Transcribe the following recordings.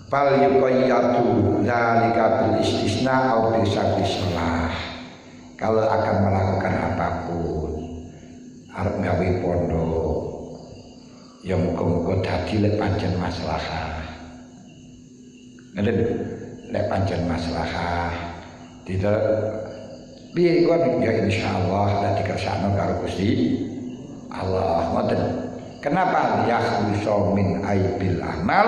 fal yuqayyadu dzalika bil istisna au bi syarti shalah. Kalau akan melakukan apapun arep gawe pondok ya muga-muga dadi lek pancen maslahah. Ngene lek pancen maslahah tidak piye kon ya insyaallah nek dikersakno karo Gusti Allah. Ngoten. Kenapa yakhlusa min aibil amal,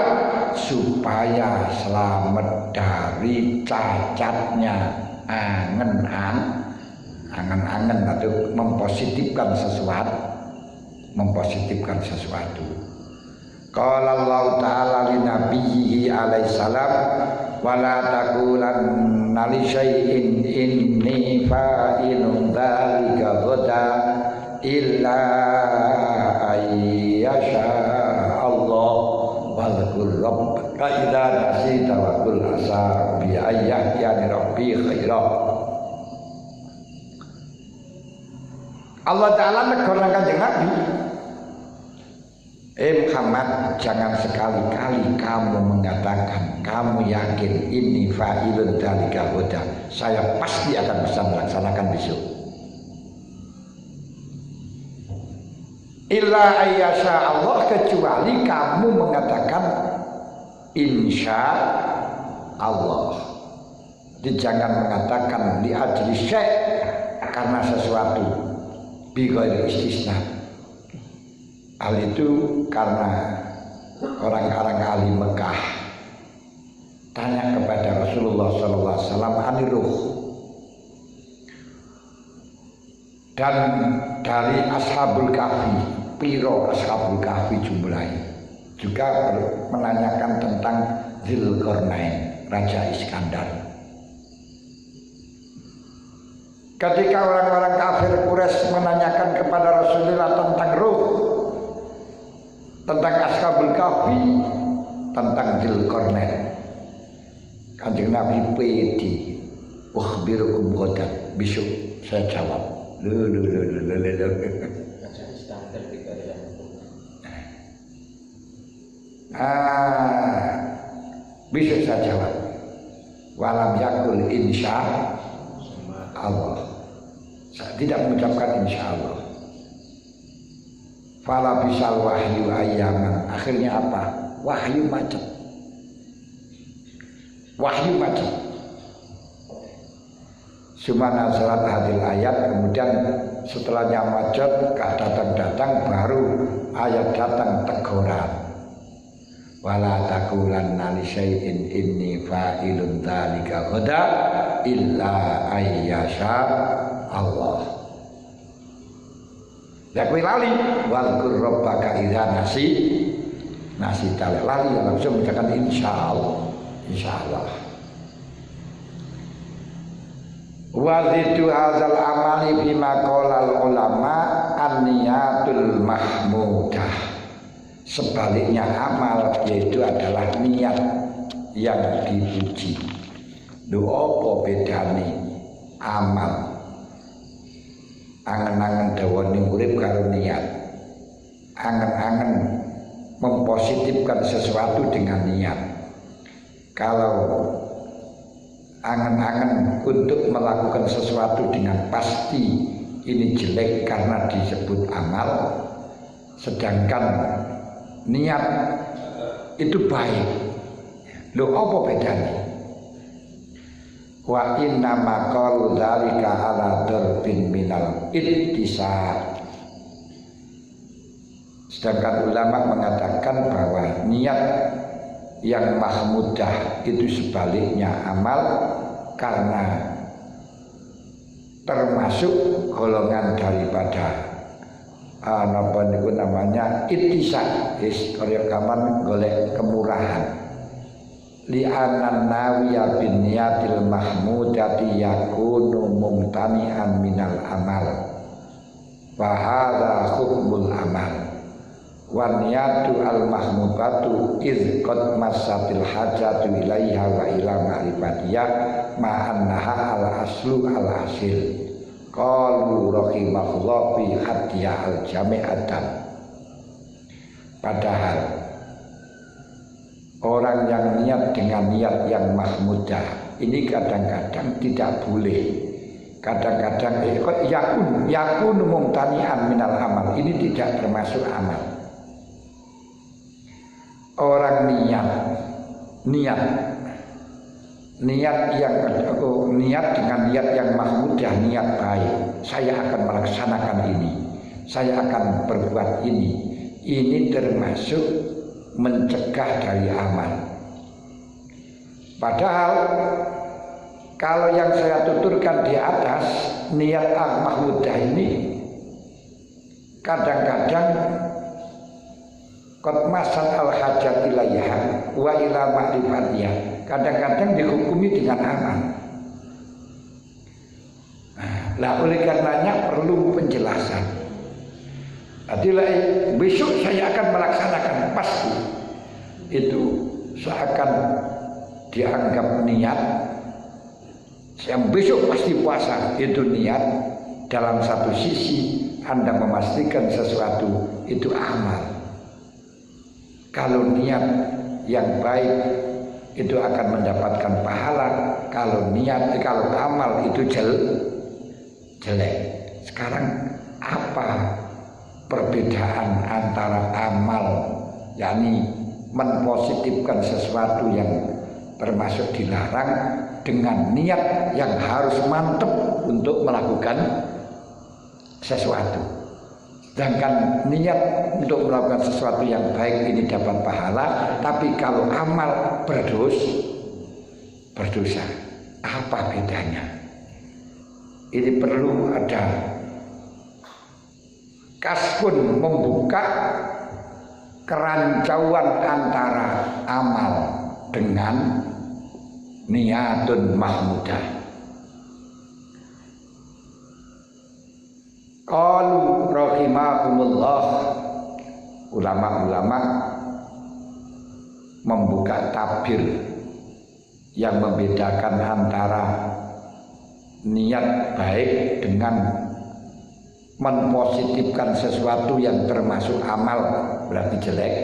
supaya selamat dari cacatnya angen-angen atau mempositifkan sesuatu. Qala Allah Ta'ala li nabiyhi alaihi salam wala taqulanna li syai'in inni fa'ilun dzalika ghada illa ayyasha Allah wadhkur rabbaka idza nasita wa qul asa bi ayyati rabbi khaira. Allah Ta'ala negara Kanjeng Nabi, Muhammad, jangan sekali-kali kamu mengatakan kamu yakin ini fa'ilun dzalika ghada, saya pasti akan bisa melaksanakan besok. Illa ayyasha Allah, kecuali kamu mengatakan insya Allah. Jadi jangan mengatakan li ajli syai' karena sesuatu bi ghairi istisna. Hal itu karena orang-orang ahli Mekah tanya kepada Rasulullah sallallahu alaihi wasallam aniruh. Dan dari Ashabul Kahfi, piro Ashabul Kahfi jumlahnya, juga menanyakan tentang Dzulqarnain, Raja Iskandar. Ketika orang-orang kafir Quraisy menanyakan kepada Rasulullah tentang ruh, tentang Ashabul Kahfi, tentang Dzulqarnain, Kanjeng Nabi pedi, ukhbirukum ghadan, besok saya jawab. Bisa saya jawab. Walam yakul insya Allah. Saya tidak mengucapkan insya Allah. Fala bisal wahyu ayyaman. Akhirnya apa? Wahyu macet. Sumana salat hadil ayat, kemudian setelahnya macet datang baru ayat datang teguran. Wala taqulanna li syai'in inni fa'ilun dzalika ghada illa ayyasha Allah. Ya kowe lali wal rabbaka idza nasita lali langsung mengucapkan insyaallah. Wazidu hadzal amali bima qala ulama an-niyatul mahmudah. Sebaliknya amal yaitu adalah niat yang dipuji. Lho apa bedane amal? Angen-angen dawane urip karo niat. Angen-angen mempositifkan sesuatu dengan niat. Kalau angen-angen untuk melakukan sesuatu dengan pasti ini jelek karena disebut amal, sedangkan niat itu baik. Loh apa bedanya? Wa inna ma qalu dzalika ala darbin minal ittisar. Sedangkan ulama mengatakan bahwa niat yang mahmudah itu sebaliknya amal, karena termasuk golongan daripada napa niku namanya ittisan, kaya kaman golek kemurahan. Li anan nawiya bin niyatil mahmudati yakunu mumtani'an minal amal wa hadza hukmul amal. Wa niyatu al mahmudatu iz qad masatil hajatu ilaiha wa ila ma'rifatiyah ma annaha al aslu al asil. Qalu rahimahullah fi hadiyah al jami'atan. Padahal Orang yang niat dengan niat yang mahmudah ini kadang-kadang tidak boleh. Kadang-kadang yakun mumtani'an minal amal, ini tidak termasuk amal. Orang niat dengan niat yang mahmudah, niat baik. Saya akan melaksanakan ini, saya akan berbuat ini. Ini termasuk mencegah dari amal. Padahal kalau yang saya tuturkan di atas, niat mahmudah ini kadang-kadang qad masal al-hajat ilaiha wa ila ma'rifatiyah, kadang-kadang dihukumi dengan amal. Nah, oleh karenanya perlu penjelasan. Adilah besok saya akan melaksanakan, pasti itu seakan dianggap niat. Yang besok pasti puasa, itu niat. Dalam satu sisi Anda memastikan sesuatu itu amal. Kalau niat yang baik itu akan mendapatkan pahala. Kalau amal itu jelek. Sekarang apa perbedaan antara amal, yakni mempositifkan sesuatu yang termasuk dilarang, dengan niat yang harus mantap untuk melakukan sesuatu. Sedangkan niat untuk melakukan sesuatu yang baik ini dapat pahala, tapi kalau amal berdosa. Apa bedanya? Ini perlu ada kasbun, membuka kerancauan antara amal dengan niatun mahmudah. Qalu rahimahumullah, ulama-ulama membuka tabir yang membedakan antara niat baik dengan mempositifkan sesuatu yang termasuk amal berarti jelek.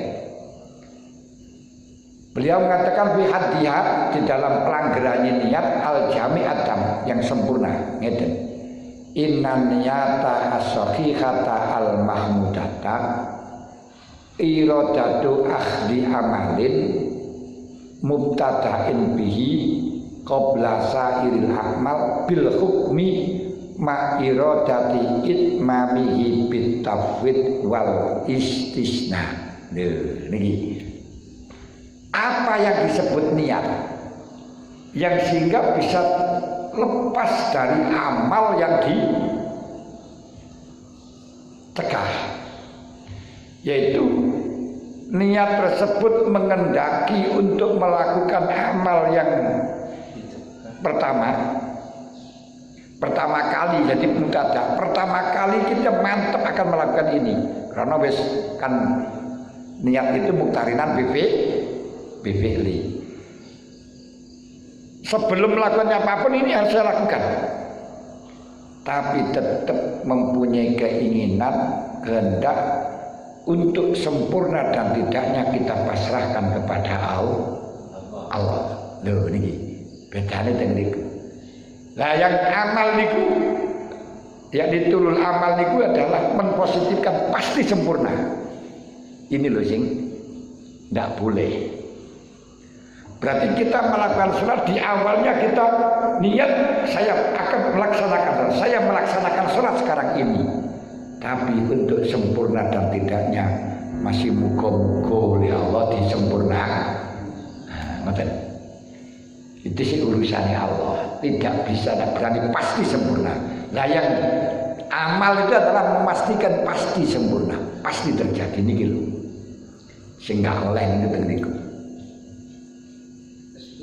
Beliau mengatakan bihadiyah, di dalam pelanggarannya niat al-jami adam, yang sempurna. Ngeten. Inna niyata as-sahihata al-mahmudata iradatu akhli amalin mubtada'in bihi qabla sairil amal bil hukmi ma iradati itmamihi bit tafwid wal istisna. Niki apa yang disebut niat yang sehingga bisa lepas dari amal yang dicegah, yaitu niat tersebut mengendaki untuk melakukan amal yang pertama kali, jadi mubtada, pertama kali kita mantap akan melakukan ini karena wis kan niat itu muktarinan BPL. Sebelum melakukan apapun ini harus saya lakukan, tapi tetap mempunyai keinginan, kehendak untuk sempurna dan tidaknya kita pasrahkan kepada Allah. Loh niki bedane teng niku. Lah yang amal niku, yang ditulul amal niku adalah mempositifkan pasti sempurna. Ini loh sing ndak boleh. Berarti kita melakukan sholat di awalnya kita niat saya akan melaksanakan sholat sekarang ini, tapi untuk sempurna dan tidaknya masih muga-muga oleh Allah disempurnakan. Nah, itu sih urusannya Allah, tidak bisa, tidak berani pasti sempurna. Nah yang amal itu adalah memastikan pasti sempurna, pasti terjadi ini gitu, sehingga oleh itu niku.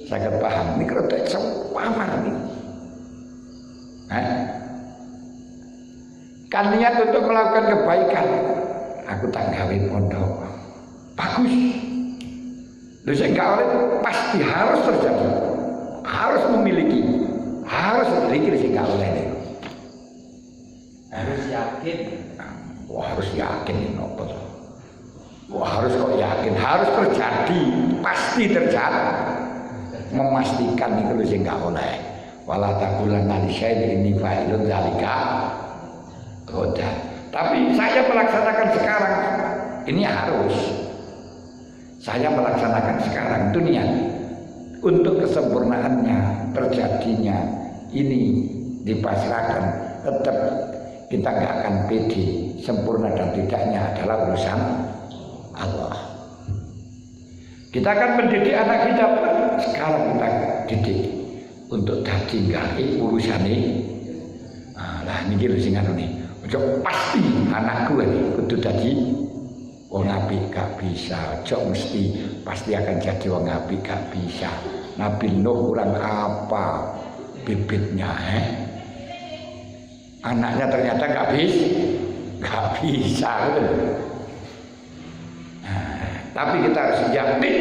Saya paham, ini kalau tidak sama nih. Kan niat untuk melakukan kebaikan, aku tak gawe pondok, bagus. Lu saya nggak oleh, pasti harus terjadi, harus memiliki sih nggak oleh nih. Harus yakin. Wah harus yakin ini apa tuh? Wah harus kok yakin, harus terjadi, pasti terjadi. Memastikan itu lu sing gak oleh. Wala taqulanna li syai'in inni fa'ilun dzalika goda. Tapi saya melaksanakan sekarang, ini harus. Saya melaksanakan sekarang dunia untuk kesempurnaannya, terjadinya ini dipasrahkan. Tetap kita nggak akan pede. Sempurna dan tidaknya adalah urusan Allah. Kita akan mendidik anak kita sekarang, kita didik untuk dadi gawe urusane. Lah niki lho sing anu nih. Ojo pasti anakku ini kudu dadi wong apik, gak bisa. Ojo mesti pasti akan jadi wong apik, gak bisa. Nabi Nuh kurang apa bibitnya, anaknya ternyata gak bisa. Tapi kita harus yakin,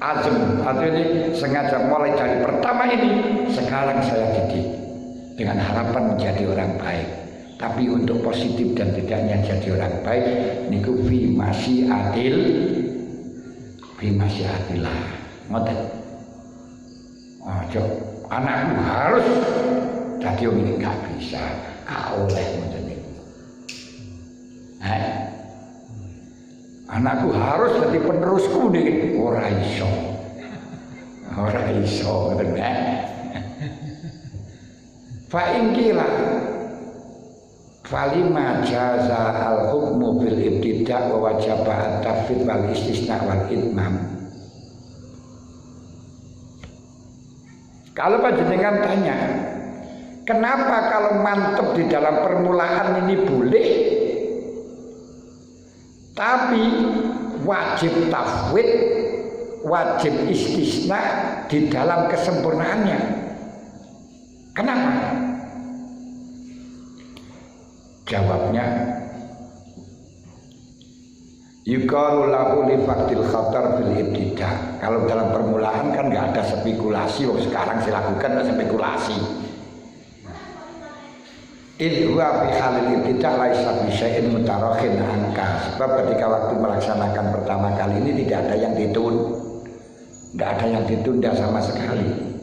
azam, artinya sengaja mulai dari pertama ini, sekarang saya didik dengan harapan menjadi orang baik. Tapi untuk positif dan tidaknya jadi orang baik, niku fi masyiatillah. Ngoten. Anakku harus jadi orang ini gak bisa, gak oleh ngoten niku. Anakku harus jadi penerusku nih, ora iso ngoten fa ingkila falima jaza al hukmu bil ibtida wa wajaba at-tafwid wal istisna wal itmam. Kalau panjenengan tanya, kenapa kalau mantep di dalam permulaan ini boleh, tapi wajib tafwid, wajib istisna di dalam kesempurnaannya? Kenapa? Jawabnya, yuqalu lahu li faqdil khatar bil ibtida. Kalau dalam permulaan kan nggak ada spekulasi, sekarang silakukan spekulasi. Idwa fi halil ibtida laisa bi syai'in mutarakhin anka. Sebab ketika waktu melaksanakan pertama kali ini tidak ada yang ditunda sama sekali.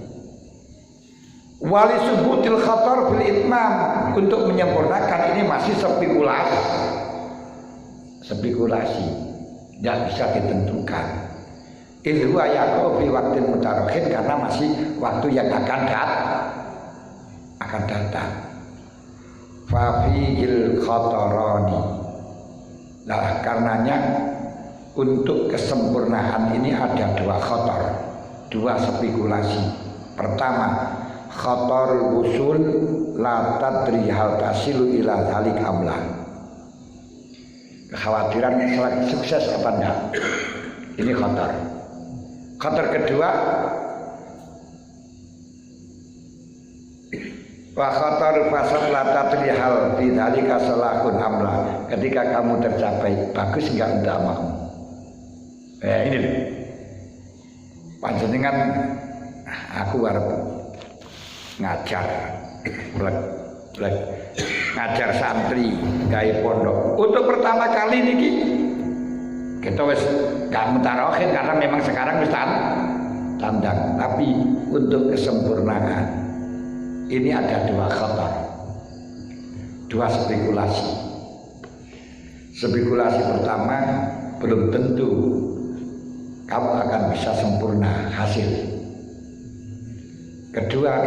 Wali subutil khatar bil itmam, untuk menyempurnakan ini masih spekulasi, tidak bisa ditentukan. Idwa yaqau fi waqtin mutarakhin, karena masih waktu yang akan datang. Fafihil khatarani. Nah, karenanya untuk kesempurnaan ini ada dua khatar, dua spekulasi. Pertama, khatarul usul la tadri hal tasilu ila dzalik amla. Kekhawatiran sukses apa enggak? Ini khatar. Khatar kedua, wa khatar fasad la tadri hal fi dzalika salahun amla. Ketika kamu tercapai, bagus enggak untuk mau? Ini panjenengan aku harap ngajar ngajar santri gawe pondok. Untuk pertama kali niki kita wis gak mutarohin karena memang sekarang wis tandang, tapi untuk kesempurnaan ini ada dua khatar, dua spekulasi. Spekulasi pertama, belum tentu kamu akan bisa sempurna hasil. Kedua,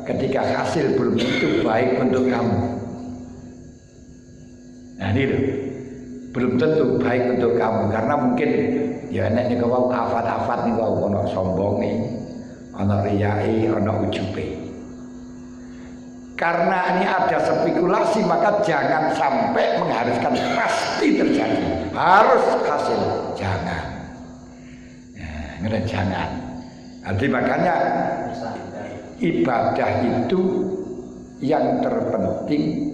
ketika hasil belum tentu baik untuk kamu. Nah ini loh, belum tentu baik untuk kamu, karena mungkin ya nek niku wau afat-afat niku ana sombonge, ana riyai, ana ujube. Karena ini ada spekulasi, maka jangan sampai mengharuskan pasti terjadi, harus hasil, jangan. Nah, jangan. Jadi makanya ibadah itu yang terpenting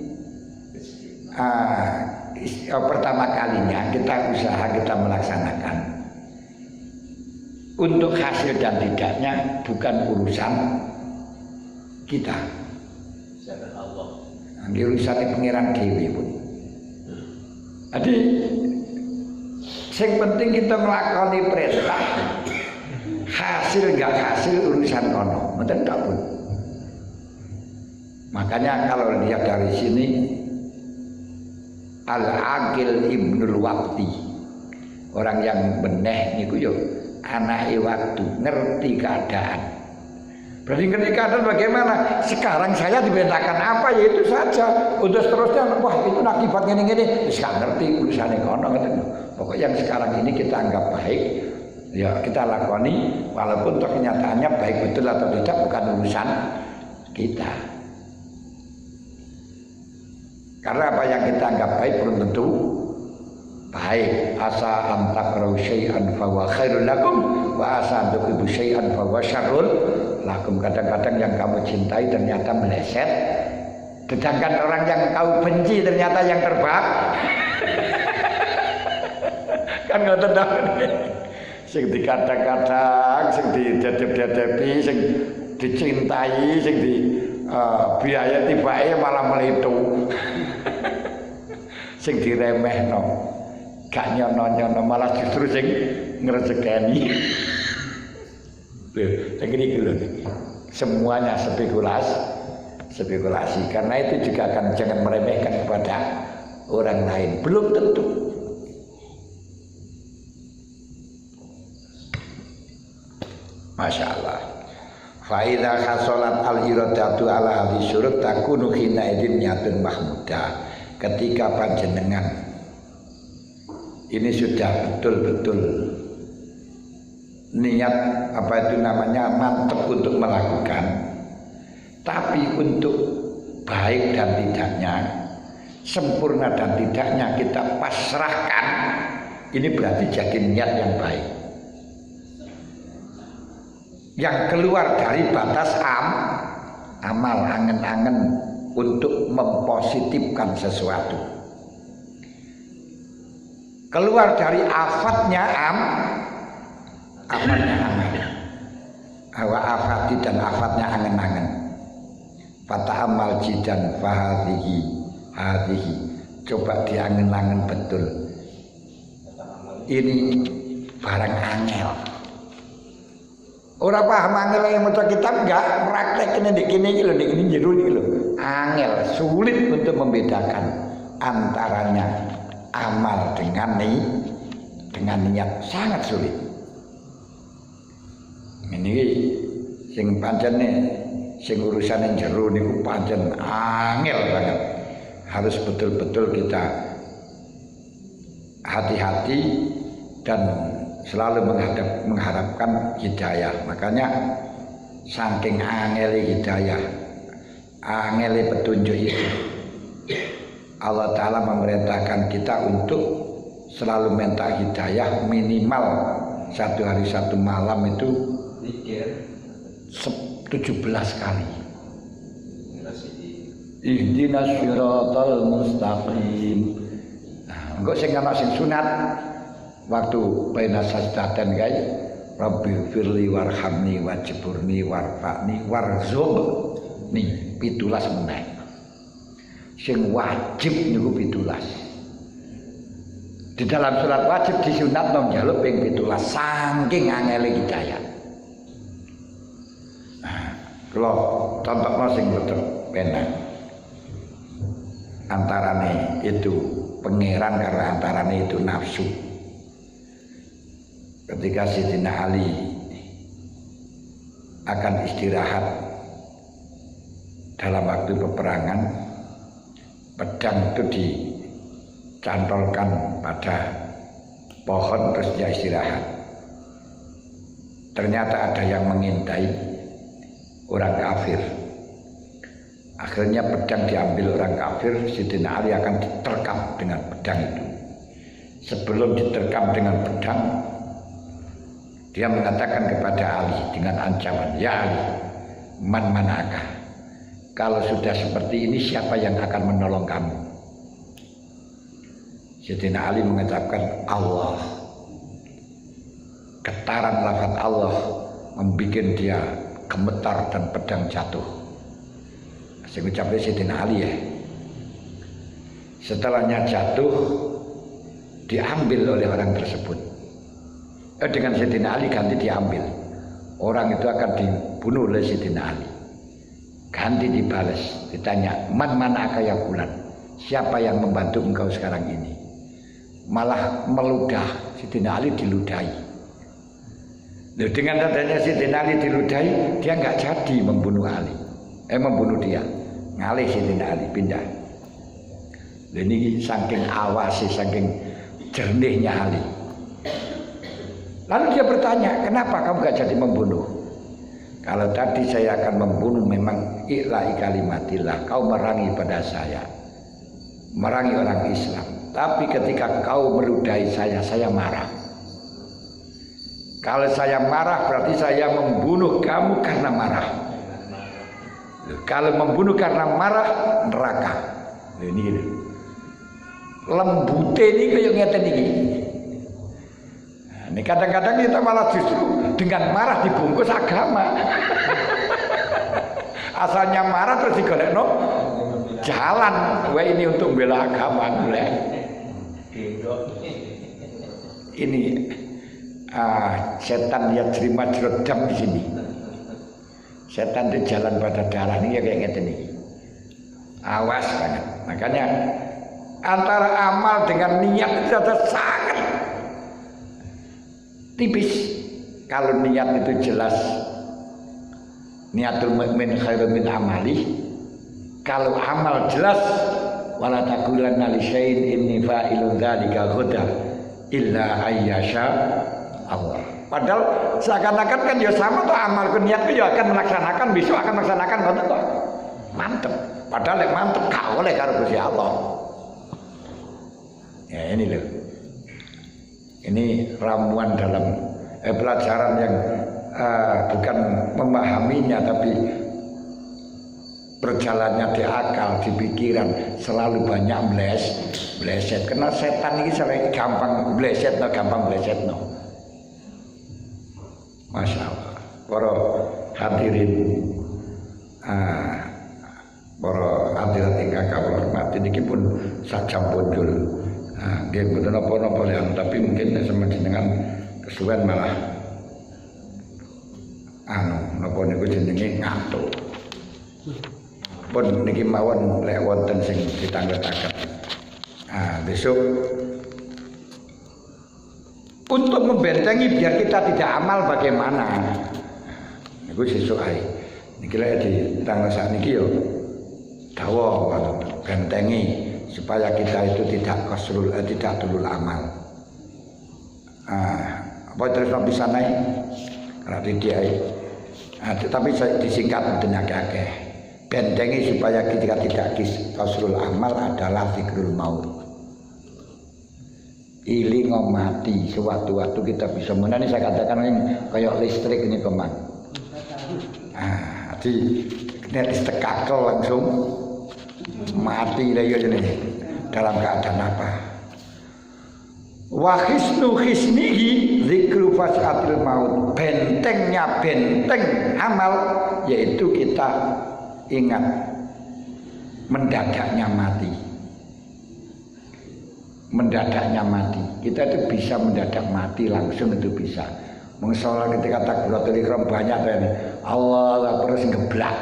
pertama kalinya kita usaha, kita melaksanakan. Untuk hasil dan tidaknya bukan urusan kita, urusan pengiran dewi pun. Jadi Sing penting kita nglakoni perintah. Hasil enggak hasil urusan kono, mboten tak pun. Makanya kalau lihat dari sini Al-Aqil Ibnul Waqti, orang yang beneh niku yo anake waktu, ngerti keadaan. Berarti ngerti keadaan bagaimana? Sekarang saya diperintahkan apa ya itu saja. Untuk seterusnya wah itu akibatnya ini wis gak ngerti urusane kono ngoten. Pokok yang sekarang ini kita anggap baik, ya kita lakoni walaupun toh kenyataannya baik betul atau tidak bukan urusan kita. Karena apa yang kita anggap baik belum tentu baik. Asa antakrahu syai'an fa huwa khairul lakum wa asa antuhibbu syai'an fa huwa syarrul lakum. Kadang-kadang yang kamu cintai ternyata meleset, sedangkan orang yang kau benci ternyata yang terbaik. Kan ngoten ta. Sing dikadang-kadang, sing didadep-dadepi, sing dicintai, sing di biaya tibake malah meletu. Sing diremehno, gak nyono-nyono malah justru sing ngrezekeni. Lho, iki lho. Semuanya spekulasi. Karena itu juga akan jangan meremehkan kepada orang lain. Belum tentu. Masya Allah. Fa'idha khasolat al-iradatu ala hadhi syurut takunu hina idin nyatun mahmudah. Ketika panjenengan ini sudah betul-betul niat apa itu namanya mantap untuk melakukan, tapi untuk baik dan tidaknya, sempurna dan tidaknya kita pasrahkan, ini berarti jadi niat yang baik. Yang keluar dari batas amal, angen-angen untuk mempositifkan sesuatu. Keluar dari afatnya afatnya amal. Hawa afati dan afatnya angen-angen. Fata'amal jidan fahadhihi. Coba diangen-angen betul. Ini barang angel. Orang paham angel yang maca kitab enggak prakteknya di kini jero iki lho. Angel, sulit untuk membedakan antaranya amal dengan niat, sangat sulit. Ini sing pancen sing urusan jero niku pancen angel banget. Harus betul-betul kita hati-hati dan selalu mengharapkan hidayah. Makanya saking angeli hidayah, angeli petunjuk itu, Allah Ta'ala memerintahkan kita untuk selalu minta hidayah minimal 1 hari 1 malam itu 17 kali. Ihdinas siratal mustaqim. Nah, engko sing ana sing sunat waktu baina sajdaten guys, Rabbi firli warhamni wajburni warfa'ni warzuqni 17 meneh. Sing wajib niku 17. Di dalam surat wajib disunatno njaluk ping 17 saking angele hidayah. Nah, kula contohno sing betul penak. Antarane itu pangeran karo antarane itu nafsu. Ketika Sayyidina Ali akan istirahat dalam waktu peperangan, pedang itu dicantolkan pada pohon terus dia istirahat. Ternyata ada yang mengintai orang kafir. Akhirnya pedang diambil orang kafir, Sayyidina Ali akan diterkam dengan pedang itu. Sebelum diterkam dengan pedang, dia mengatakan kepada Ali dengan ancaman, "Ya Ali, man manakah? Kalau sudah seperti ini siapa yang akan menolong kamu?" Sayyidina Ali mengucapkan Allah. Getaran lafaz Allah membuat dia gemetar dan pedang jatuh. Saya ucapkan Sayyidina Ali ya. Setelahnya jatuh, diambil oleh orang tersebut. Dengan Sayyidina Ali ganti diambil. Orang itu akan dibunuh oleh Sayyidina Ali. Ganti dibalas, ditanya, man manaka ya fulan? Siapa yang membantu engkau sekarang ini? Malah meludah, Sayyidina Ali diludahi. Dengan adanya Sayyidina Ali diludahi, dia nggak jadi membunuh Ali. Membunuh dia. Ngalih Sayyidina Ali, pindah. Ini saking awasi, saking jernihnya Ali. Lalu dia bertanya, kenapa kamu gak jadi membunuh? Kalau tadi saya akan membunuh memang ikhlas kalimatillah, kau merangi pada saya, merangi orang Islam. Tapi ketika kau meludahi saya marah. Kalau saya marah berarti saya membunuh kamu karena marah. Kalau membunuh karena marah, neraka. Ini lembute ini kayak ngeten iki. Ini kadang-kadang kita malah justru dengan marah dibungkus agama. Asalnya marah terus digolekno jalan. Wah ini untuk membela agama mulai. Ini setan lihat terima jerodam di sini. Setan itu jalan pada darah ini kayak ngeten iki. Awas banget. Makanya antara amal dengan niat itu ada sangat tipis. Kalau niat itu jelas, niatul mukmin khairun min amali. Kalau amal jelas, wala taqulanna li syai'in inni fa'ilun dzalika ghadan illa ayyasha Allah. Padahal seakan-akan kan ya sama tuh amal niatku ya akan melaksanakan, besok akan melaksanakan ngoten kok. Mantep. Padahal yang mantep gak oleh karo Gusti Allah. Ya ini loh. Ini ramuan dalam pelajaran yang bukan memahaminya tapi berjalannya di akal, di pikiran selalu banyak meleset. Karena setan ini sering gampang meleset, gampang meleset. Masya Allah. Para hadirin, para hadirat ingkang kawula hormati niki pun sajam pundhul. Nggih mboten napa-napa liyan, tapi mungkin sama jenengan kesuwen malah napa niku jenenge ngantuk. Pun niki mawon lek wonten sing ditanglet-tanglet. Besok untuk membentengi biar kita tidak amal bagaimana? Niku sesuk ae. Niki lek ditanglet sakniki yo dawa bentengi supaya kita itu tidak kasrul, tidak tulul amal. Apa terus bisa naik? Kalau tidak, tetapi disingkat akeh-akeh. Bentengi supaya kita tidak kasrul amal adalah zikrul maut. Iling mati sewaktu-waktu kita bisa menani. Saya katakan ini kayak listrik ini kemang. Jadi nek distekakel langsung mati lah ya ini dalam keadaan apa? Wa hisnu hisnihi zikru fasatil maut. Bentengnya benteng amal yaitu kita ingat mendadaknya mati. Mendadaknya mati. Kita itu bisa mendadak mati langsung itu bisa. Mengsolat ketika takbiratul ihram banyak kan. Allah Akbar sing geblak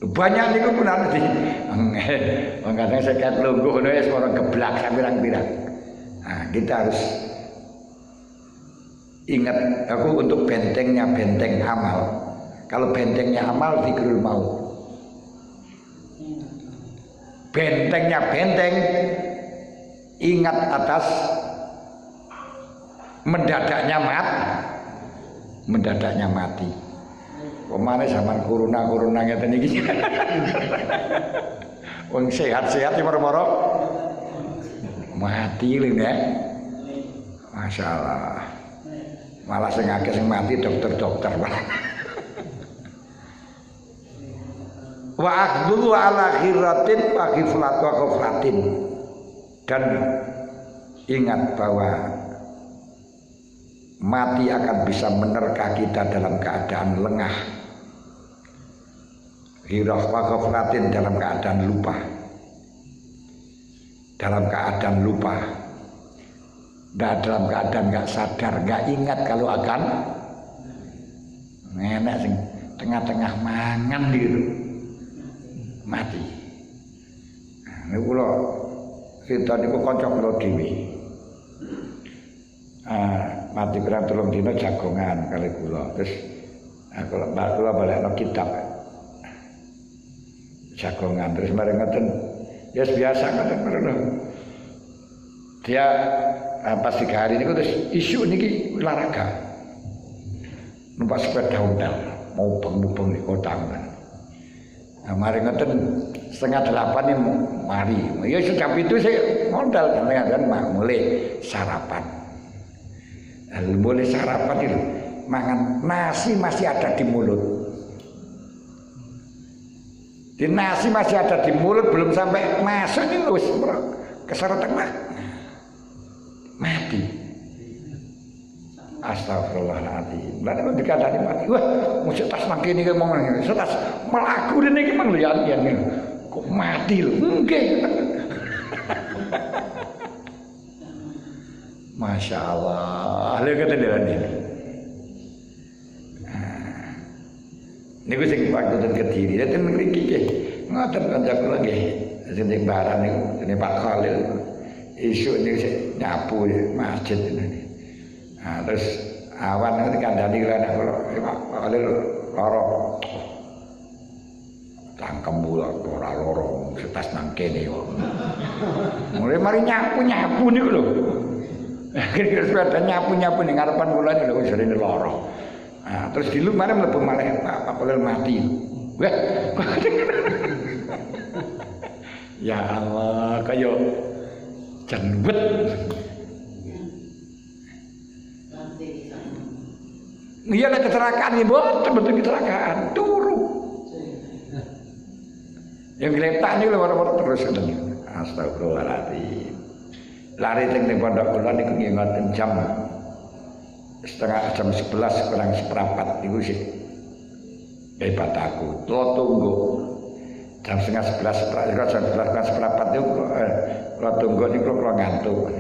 banyak niku pun ana di. Kadang saya kat lungguh ngono wis ora geblak sak pirang-pirang. Kita harus ingat aku untuk bentengnya benteng amal. Kalau bentengnya amal zikrul maut. Bentengnya benteng ingat atas mendadaknya mati. Pemane zaman corona ngeten iki. Wong sehat-sehat ya moro-moro mati lho ya. Masyaallah. Malah sing akeh sing mati dokter-dokter malah. Wa akhdhu ala khiratin wa ghaflatin. Dan ingat bahwa mati akan bisa menerka kita dalam keadaan lengah. Hirah wa ghaflatin dalam keadaan lupa. dalam keadaan lupa, dalam keadaan nggak sadar, nggak ingat kalau akan enak sing tengah-tengah mangan gitu mati. Ini kula kita niku kanca kula dhewe. Mati pirang 3 dina jagongan kali kula. Terus kula balekno kitab. Jagongan terus mari ngoten. Ya biasa ngoten merono. Dia pas 3 hari niku terus isu niki olahraga. Numpak sepeda ontel, mau beng-beng di kota. Mari ngoten 7:30 ini mari. Ya sudah itu saya modal kan mulai sarapan. Mulai sarapan itu mangan nasi masih ada di mulut. Di nasi masih ada di mulut belum sampai masuk ini wis keseret tengah. Mati. Astagfirullahaladzim. Lah nek dikandani mati. Wah, mesti tas mangkene iki ngomong. Tas mlaku rene iki mang liyan-liyan. Kok mati lho. Nggih. Masya Allah. Lha kate dene. Niku sing waktu ten Kediri, ten mriki nggih. Ngoten kanca kula nggih. Sing barang niku jenenge Pak Khalil. Isuk niku nyapu masjid ini. Nah, terus awan itu kandhani kula anak kula Pak Khalil lara. Cangkem kula ora lara setas nang kene kok. Mulai mari nyapu niku lho. Kira-kira sepeda nyapu ning ngarepan kula niku lho jarine lara. Nah, terus dilu mari mlebu malih Pak Khalil mati. Wah. Ya Allah, kaya jenwet. Iya ada kecelakaan ya, betul kecelakaan, turu. Yang geletak ini lewat-lewat terus kan. Astagfirullahaladzim. Lari teng pondok kula niku ngoten jam 11 kurang seperempat niku sih. Hebat aku. Lo tunggu jam 11 kurang seperempat niku lo tunggu niku kula ngantuk.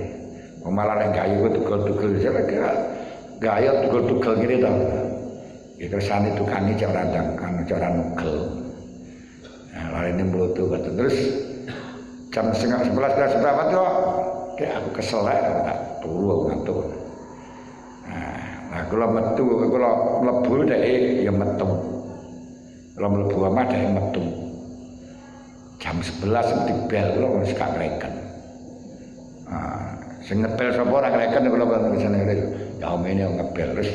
Malah nek gayu tugel-tugel gaya tugel-tugel gini tau. Itu sani tukangi cara cara nugel. Nah, lalu ini melutu kata terus jam 11 berapa tuh? Kayak aku kesel aja, tak turu ngantuk. Nah, kalau metu, kalau melebu deh ya metu. Kalau melebu ama deh metu. Jam 11 di bel lo masih gak ngereken. Sing ngebel sapa ora ngreken kula wonten sana ya om ini ngebel terus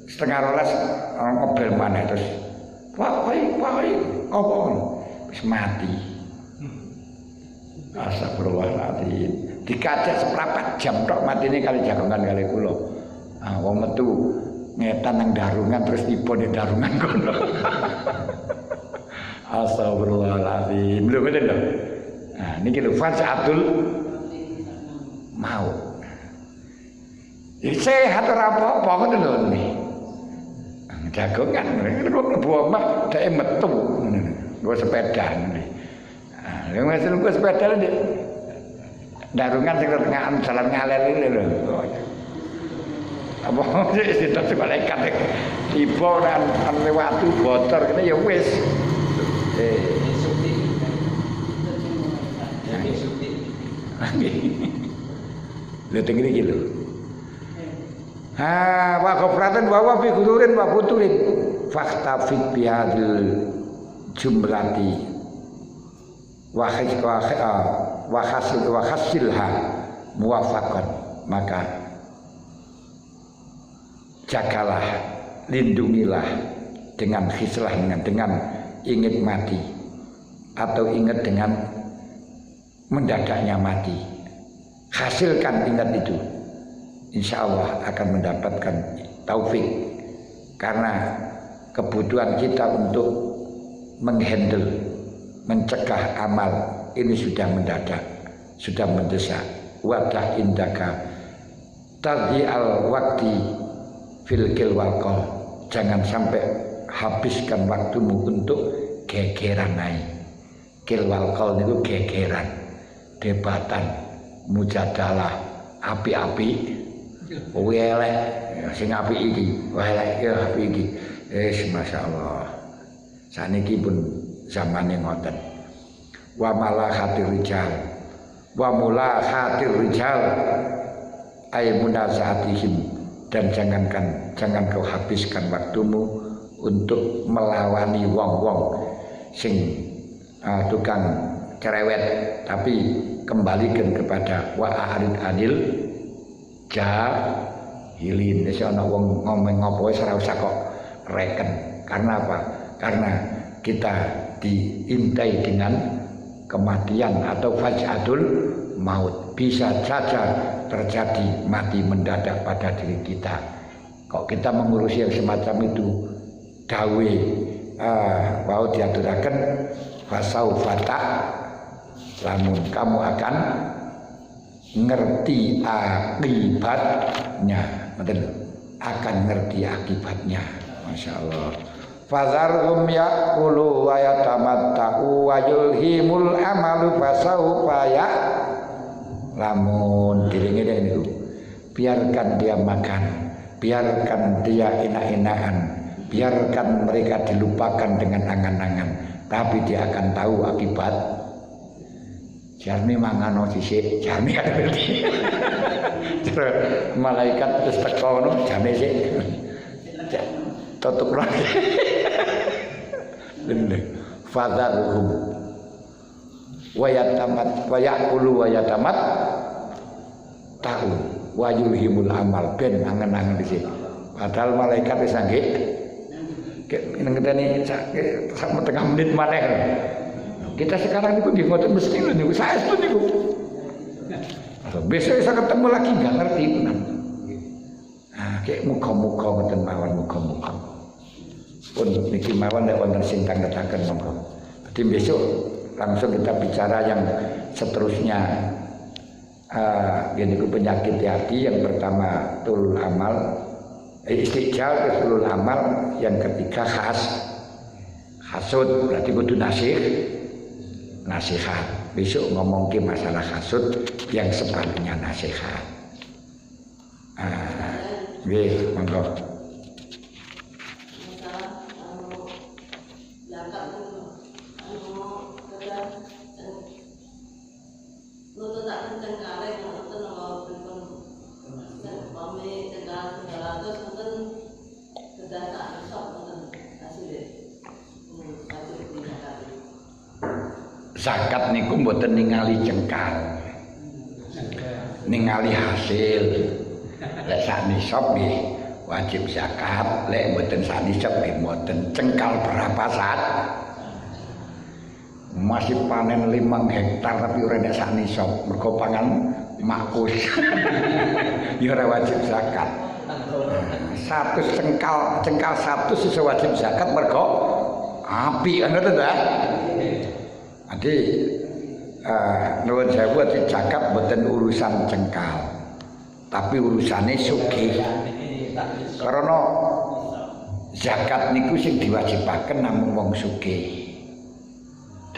11:30 ngebel maneh terus wah apa wis mati. Astagfirullahaladzim. Dikacak seprapat jam tok matine kali jagongan kali kula. Wong metu ngetan nang darungan terus tiba ning darungan kono. Astagfirullahaladzim. Lho ngene lho. Nah niki lho fasatul mau. Sehat ora apa-apa ngoten lho niki. Jagongan kok mlebu omah dhek metu. Nggo sepeda niki. Lha wis nggo sepeda ndek darungan sing tengahan jalan ngaler iki lho. Apa sih dadi malaikat tiba nang watu bocor kene ya wis. Lha teng iki lho. Wa ghafratan wa fi gururin wa futurin fahtafid bihadil jumlati wa hasilha muwafaqan, maka jagalah, lindungilah dengan hislah, dengan ingat mati atau ingat dengan mendadaknya mati. Hasilkan ingat itu, insya Allah akan mendapatkan taufik, karena kebutuhan kita untuk menghandle, mencegah amal ini sudah mendadak, sudah mendesak. Wadah indaka tadhi al wakti filkil walqol, jangan sampai habiskan waktumu untuk gegeran naik. Kil walqol itu gegeran. debatan mujadalah api-api kuwi elek sing apik iki elek ya apik iki masyaallah saniki pun zamane ngoten wa malahatir rijal wa mulahatir rijal ay munazatihim dan jangan kau habiskan waktumu untuk melawani wong-wong sing tukang cerewet, tapi kembalikan kepada wa a'rid anil jahilin. Wis ana wong ngomong apa wis ora usah kok reken. Karena apa? Karena kita diintai dengan kematian atau faj'atul maut. Bisa saja terjadi mati mendadak pada diri kita. Kok kita mengurusi yang semacam itu, dawe mau diaturaken fasaufata, lamun kamu akan ngerti akibatnya, betul, akan ngerti akibatnya. Masya Allah. Fazarhum yaqulu wa yatamatta'u wa yulhimul amalu fasaufa ya. Lamun diringi niku, biarkan dia makan, biarkan dia enak-enakan, biarkan mereka dilupakan dengan angan-angan, tapi dia akan tahu akibat. Jarmi mangano sisik, jarmi ada berarti. Terus malaikat terus teko ngono, jarmi sik. Tutup lagi. Fadharuhum wa yatamat wa yaqulu wa yatamat tahu wa yulhimul amal ben angen-angen dhisik. Padahal malaikat wis nggih ngenteni sak setengah menit maneh. Kita sekarang niku nggih ngoten mesti lho niku saestu niku. Besok bisa ketemu lagi enggak ngerti tenan. Nah, kayak muga-muga ngoten mawon muga-muga. Pun niki mawon nek wonten sing tanggetaken monggo. Dadi besok langsung kita bicara yang seterusnya. Ini penyakit hati yang pertama tulul amal, istijal tulul amal, yang ketiga hasud, berarti kudu nasihat. Besok ngomong ke masalah hasud, yang sebaliknya nasihat. Monggo. Zakat niku mboten ningali cengkal, ningali hasil. Lek sak nisab nggih wajib zakat, lek mboten sak nisab nggih mboten. Cengkal berapa saat? Masih panen 5 hektar tapi ora nek sak nisab, mergo pangan makus. Ya ora wajib zakat. 100 cengkal 100 iso wajib zakat mergo api kan ngoten ta? Jadi nuwun sewu zakat mboten urusan cengkal, tapi urusane sugih. Karena zakat niku sing diwajibaken namung wong sugih.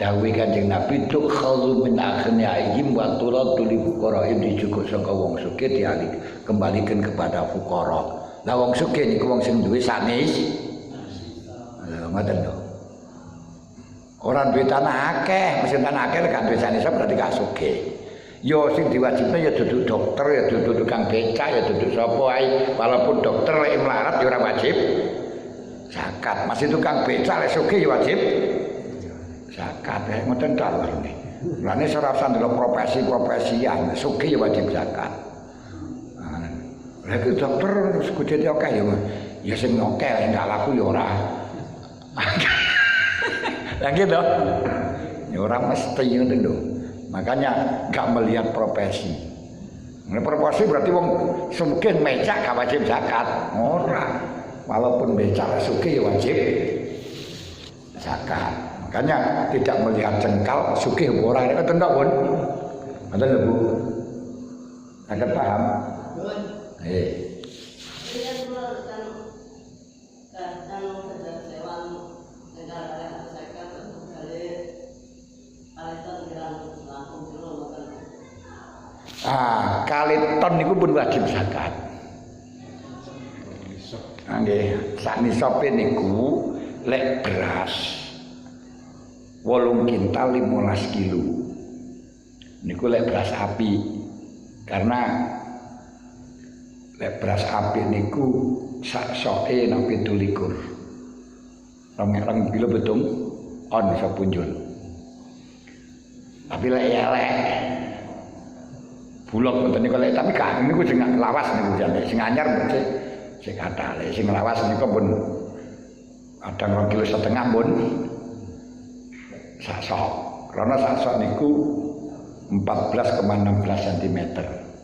Dawuh Kanjeng Nabi tukhadhu min aghniyaihim wa turaddu lil fuqara, dicukup saka wong sugih dikembalikan kepada fuqara. Lah wong sugih niku wong sing duwe sanis. Ngoten lho. Orang duwe tanah akeh, mesin tanah akeh kan duwe sanis berarti gak sugih. Yo sing diwajibne ya duduk dokter, ya duduk tukang becak, ya duduk sapa ae. Walaupun dokter lek melarat ya ora wajib zakat. Masih tukang becak lek sugih ya wajib zakat. Ngoten ta lho. Lane ora usah ndelok profesi-profesian, sugih ya wajib zakat. Lek dokter terus kudune akeh ya sing akeh enggak laku ya ora. Yang gitu, ya orang mesti ngoten lho. Makanya gak melihat profesi. Nah, profesi berarti wong sugih becak gak wajib zakat. Ora. Walaupun becak sugih ya wajib zakat. Makanya tidak melihat cengkal sugih ora nek ngoten tok, Bun. Ngoten lho, Bu. Saged paham? kali ton niku pun wajib zakat. Nggih, sak nisabe niku lek beras 8 kintal 15 kilo. Niku lek beras api. Karena lek beras api niku sak soke nang 17. 2 kilo betung on iso punjul. Tapi lek elek bulog ngoten niku lek tapi gak niku sing lawas niku jane sing anyar mesti sing kathah lek sing lawas niku pun kadang 2,5 kilo pun sak sok. Karena sak sok niku 14,16 cm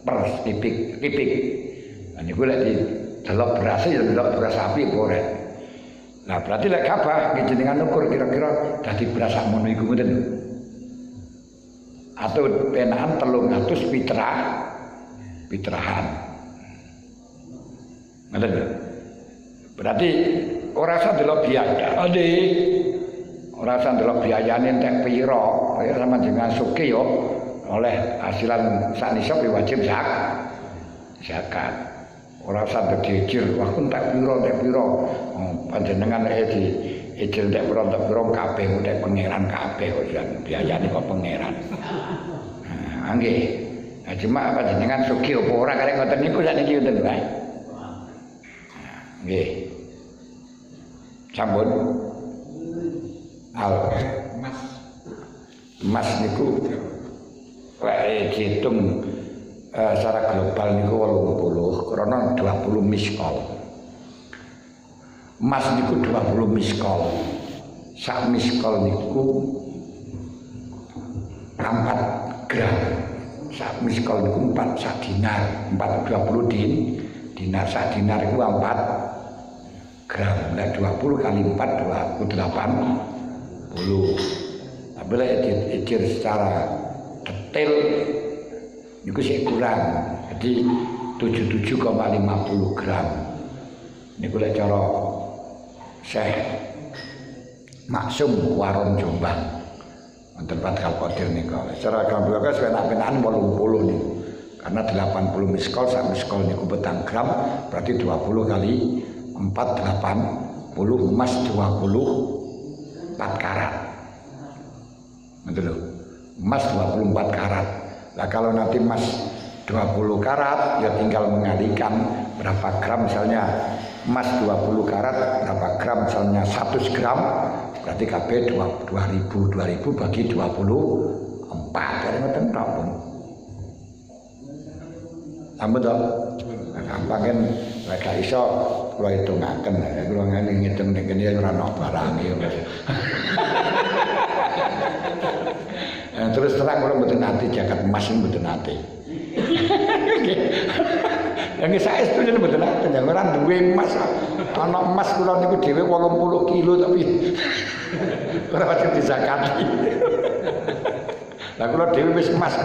per tipik. Nah niku lek didelok beras ya delok beras api ora. Nah berarti lek gabah jenengan ukur kira-kira dadi beras sakmono iku ngoten. Atau penaan 300 pitrahan. Ngoten. Berarti ora usah delok biaya. Ade. Ora usah delok biayane entek pira. Ya sama jenengan sugih yo oleh hasilan sak nisab wajib zakat. Ora usah dicicil, wah entek pira. Panjenengan di ijil entek pira kabeh entek pangeran kabeh kok biayane kok pangeran. Nah, nggih. Nah, cuma panjenengan sugih apa ora karek ngoten niku sakniki ngoten wae. Nggih. Sampun. Emas niku wae diitung secara global niku 80 karena 20 miskol. Emas niku 20 miskol. Sak miskol niku 4 gram. Sak miskol niku 4 sak dinar, 20 dinar sak dinar iku 4 gram. Lah 20 kali 4 28. Tapi lek diijar secara detail niku sih kurang. Jadi 77,50 gram. Niku lek cara Syekh Maksum Waron Jombang. Wonten Fathul Qadir niku. Secara gambaran sepenak-penakan 80 niku. Karena 80 miskol sak miskol niku 4 gram, berarti 20 kali 4 80 emas 24 karat. Betul loh. Emas 24 karat. Nah kalau nanti emas 20 karat ya tinggal mengalikan berapa gram, misalnya emas 20 karat berapa gram, misalnya 100 gram berarti KB 2000 bagi 24 dari ngoten tok pun. Ampun to. Gampang kan lek gak iso kula hitungaken, kula ngene ngitung nek kene ora ono barang ya. Terus terang kula mboten ati jagat emas mboten ati. Yang saya setuju mboten ati, yang ora duwe emas. Ana emas kula niku dhewe 80 kilo tapi ora wajib dizakati. Lah kula dhewe wis emas.